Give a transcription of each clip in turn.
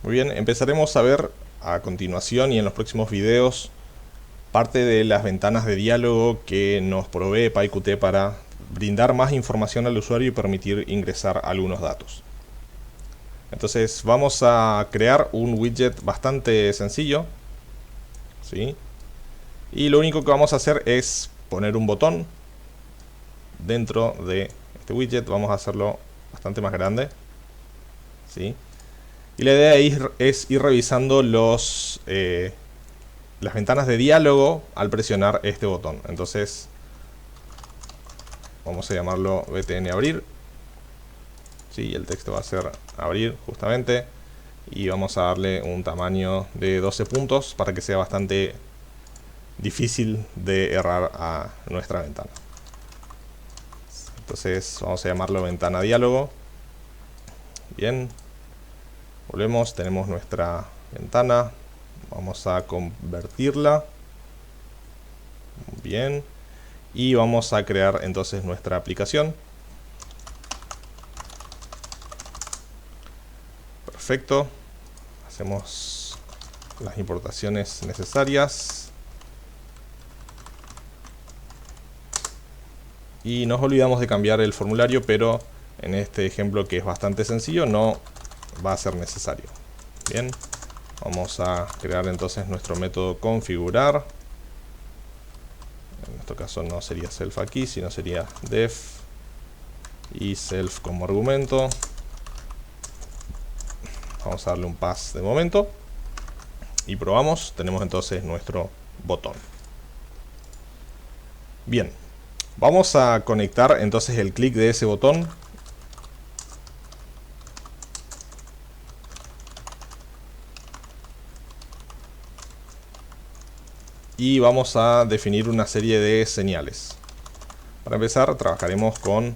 Muy bien, empezaremos a ver a continuación y en los próximos videos parte de las ventanas de diálogo que nos provee PyQt para brindar más información al usuario y permitir ingresar algunos datos. Entonces vamos a crear un widget bastante sencillo, ¿sí? Y lo único que vamos a hacer es poner un botón dentro de este widget. Vamos a hacerlo bastante más grande, ¿sí? Y la idea es ir revisando las ventanas de diálogo al presionar este botón. Entonces vamos a llamarlo btn abrir, ¿sí? El texto va a ser abrir justamente, y vamos a darle un tamaño de 12 puntos para que sea bastante difícil de errar a nuestra ventana. Entonces vamos a llamarlo ventana diálogo. Bien, volvemos, tenemos nuestra ventana, vamos a convertirla. Bien, y vamos a crear entonces nuestra aplicación. Perfecto, hacemos las importaciones necesarias y nos olvidamos de cambiar el formulario, pero en este ejemplo, que es bastante sencillo, no va a ser necesario. Bien, vamos a crear entonces nuestro método configurar. En este caso no sería self aquí, sino sería def y self como argumento. Vamos a darle un pass de momento y probamos. Tenemos entonces nuestro botón. Bien, vamos a conectar entonces el clic de ese botón y vamos a definir una serie de señales. Para empezar, trabajaremos con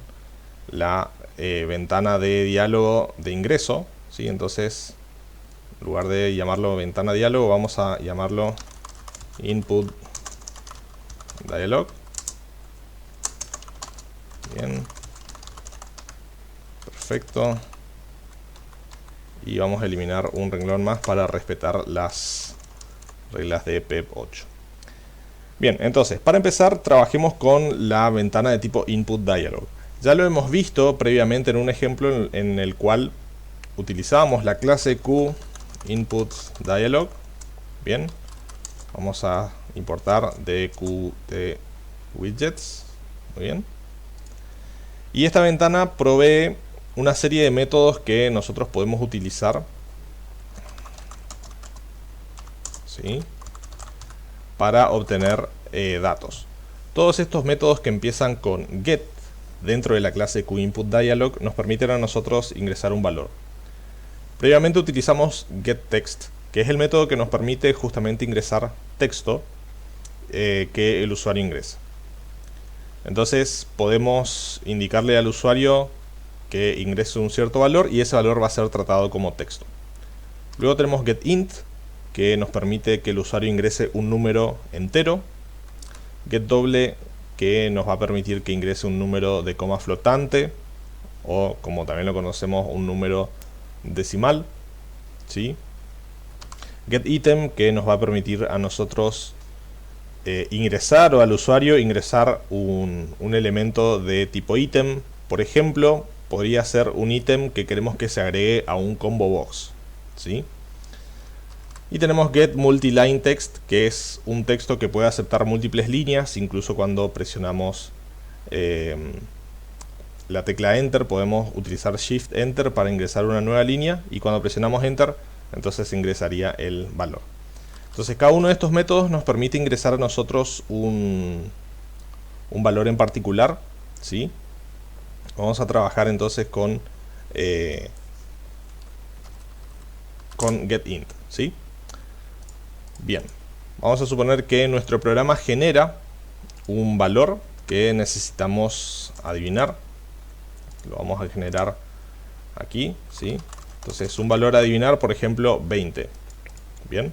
la ventana de diálogo de ingreso, ¿sí? Entonces, en lugar de llamarlo ventana diálogo, vamos a llamarlo input dialog. Bien, perfecto. Y vamos a eliminar un renglón más para respetar las reglas de PEP 8. Bien, entonces, para empezar, trabajemos con la ventana de tipo input dialog. Ya lo hemos visto previamente en un ejemplo en el cual utilizábamos la clase Q input dialog. Bien, vamos a importar de Qt widgets. Muy bien. Y esta ventana provee una serie de métodos que nosotros podemos utilizar, ¿sí?, para obtener datos. Todos estos métodos que empiezan con get dentro de la clase QInputDialog nos permiten a nosotros ingresar un valor. Previamente utilizamos getText, que es el método que nos permite justamente ingresar texto que el usuario ingresa. Entonces podemos indicarle al usuario que ingrese un cierto valor y ese valor va a ser tratado como texto. Luego tenemos getInt, que nos permite que el usuario ingrese un número entero. GetDouble, que nos va a permitir que ingrese un número de coma flotante, o como también lo conocemos, un número decimal, ¿sí? GetItem, que nos va a permitir a nosotros ingresar, o al usuario ingresar un elemento de tipo ítem. Por ejemplo, podría ser un ítem que queremos que se agregue a un combo box, ¿sí? Y tenemos getMultiLineText, que es un texto que puede aceptar múltiples líneas. Incluso cuando presionamos la tecla Enter, podemos utilizar Shift Enter para ingresar una nueva línea, y cuando presionamos Enter, entonces ingresaría el valor. Entonces cada uno de estos métodos nos permite ingresar a nosotros un valor en particular, ¿sí? Vamos a trabajar entonces con getInt, ¿sí? Bien, vamos a suponer que nuestro programa genera un valor que necesitamos adivinar. Lo vamos a generar aquí, ¿sí? Entonces un valor a adivinar, por ejemplo, 20. Bien.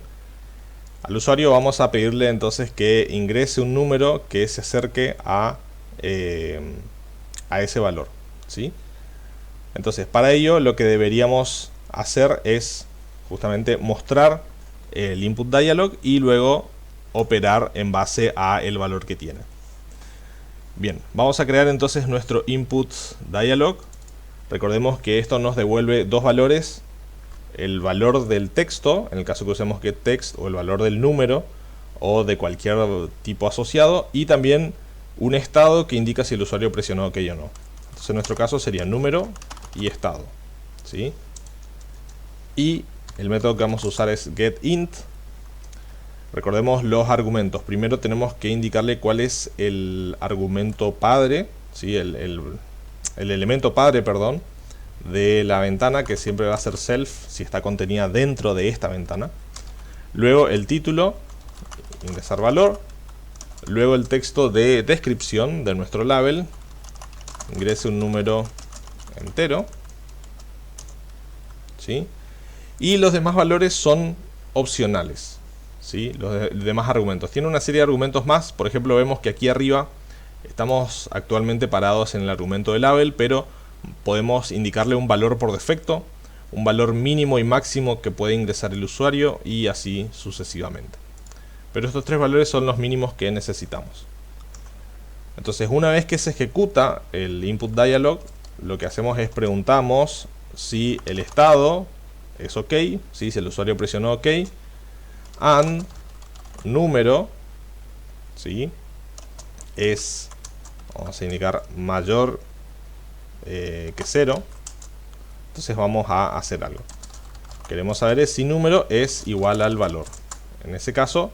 Al usuario vamos a pedirle entonces que ingrese un número que se acerque a ese valor, ¿sí? Entonces para ello lo que deberíamos hacer es justamente mostrar el input dialog y luego operar en base a el valor que tiene. Bien, vamos a crear entonces nuestro input dialog. Recordemos que esto nos devuelve dos valores: el valor del texto, en el caso que usemos getText, o el valor del número o de cualquier tipo asociado, y también un estado que indica si el usuario presionó OK o no. Entonces en nuestro caso sería número y estado, ¿sí? Y el método que vamos a usar es getInt. Recordemos los argumentos. Primero tenemos que indicarle cuál es el argumento padre, ¿sí? el elemento padre, perdón, de la ventana, que siempre va a ser self si está contenida dentro de esta ventana. Luego el título, ingresar valor. Luego el texto de descripción de nuestro label, ingrese un número entero, ¿sí? Y los demás valores son opcionales, ¿sí? Los demás argumentos. Tiene una serie de argumentos más. Por ejemplo, vemos que aquí arriba estamos actualmente parados en el argumento de label, pero podemos indicarle un valor por defecto, un valor mínimo y máximo que puede ingresar el usuario, y así sucesivamente. Pero estos tres valores son los mínimos que necesitamos. Entonces, una vez que se ejecuta el input dialog, lo que hacemos es preguntamos si el estado es OK, ¿sí? Si el usuario presionó OK, and número, ¿sí? Es, vamos a indicar, mayor que 0. Entonces vamos a hacer algo. Queremos saber si número es igual al valor. En ese caso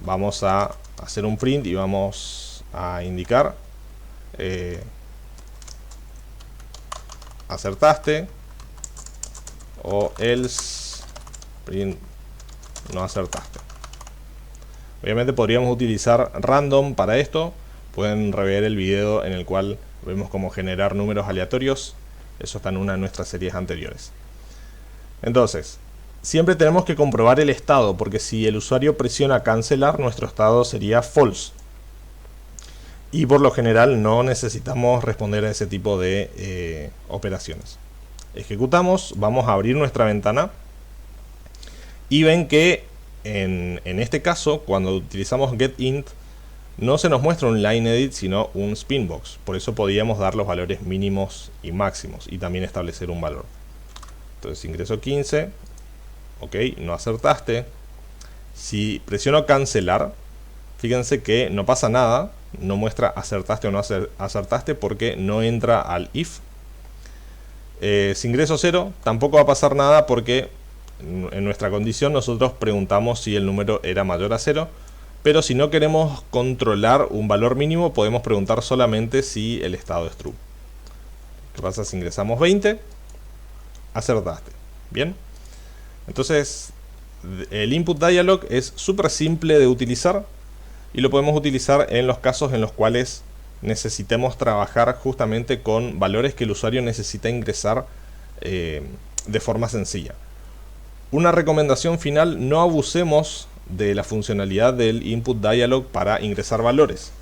vamos a hacer un print y vamos a indicar acertaste, o else print no acertaste. Obviamente podríamos utilizar random para esto. Pueden rever el video en el cual vemos cómo generar números aleatorios. Eso está en una de nuestras series anteriores. Entonces, siempre tenemos que comprobar el estado, porque si el usuario presiona cancelar, nuestro estado sería false. Y por lo general no necesitamos responder a ese tipo de operaciones. Ejecutamos, vamos a abrir nuestra ventana y ven que en este caso, cuando utilizamos getInt, no se nos muestra un lineEdit, sino un spinbox. Por eso podíamos dar los valores mínimos y máximos y también establecer un valor. Entonces ingreso 15, OK, no acertaste. Si presiono cancelar, fíjense que no pasa nada, no muestra acertaste o no acertaste, porque no entra al if. Si ingreso 0, tampoco va a pasar nada, porque en nuestra condición nosotros preguntamos si el número era mayor a 0. Pero si no queremos controlar un valor mínimo, podemos preguntar solamente si el estado es true. ¿Qué pasa si ingresamos 20? Acertaste. Bien. Entonces, el input dialog es súper simple de utilizar y lo podemos utilizar en los casos en los cuales necesitemos trabajar justamente con valores que el usuario necesita ingresar de forma sencilla. Una recomendación final: no abusemos de la funcionalidad del input dialog para ingresar valores.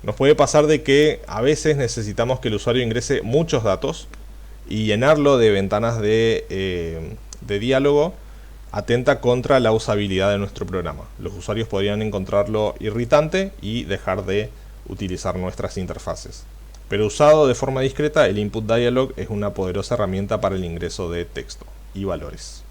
Nos puede pasar de que a veces necesitamos que el usuario ingrese muchos datos, y llenarlo de ventanas de diálogo atenta contra la usabilidad de nuestro programa. Los usuarios podrían encontrarlo irritante y dejar de utilizar nuestras interfaces. Pero usado de forma discreta, el input dialog es una poderosa herramienta para el ingreso de texto y valores.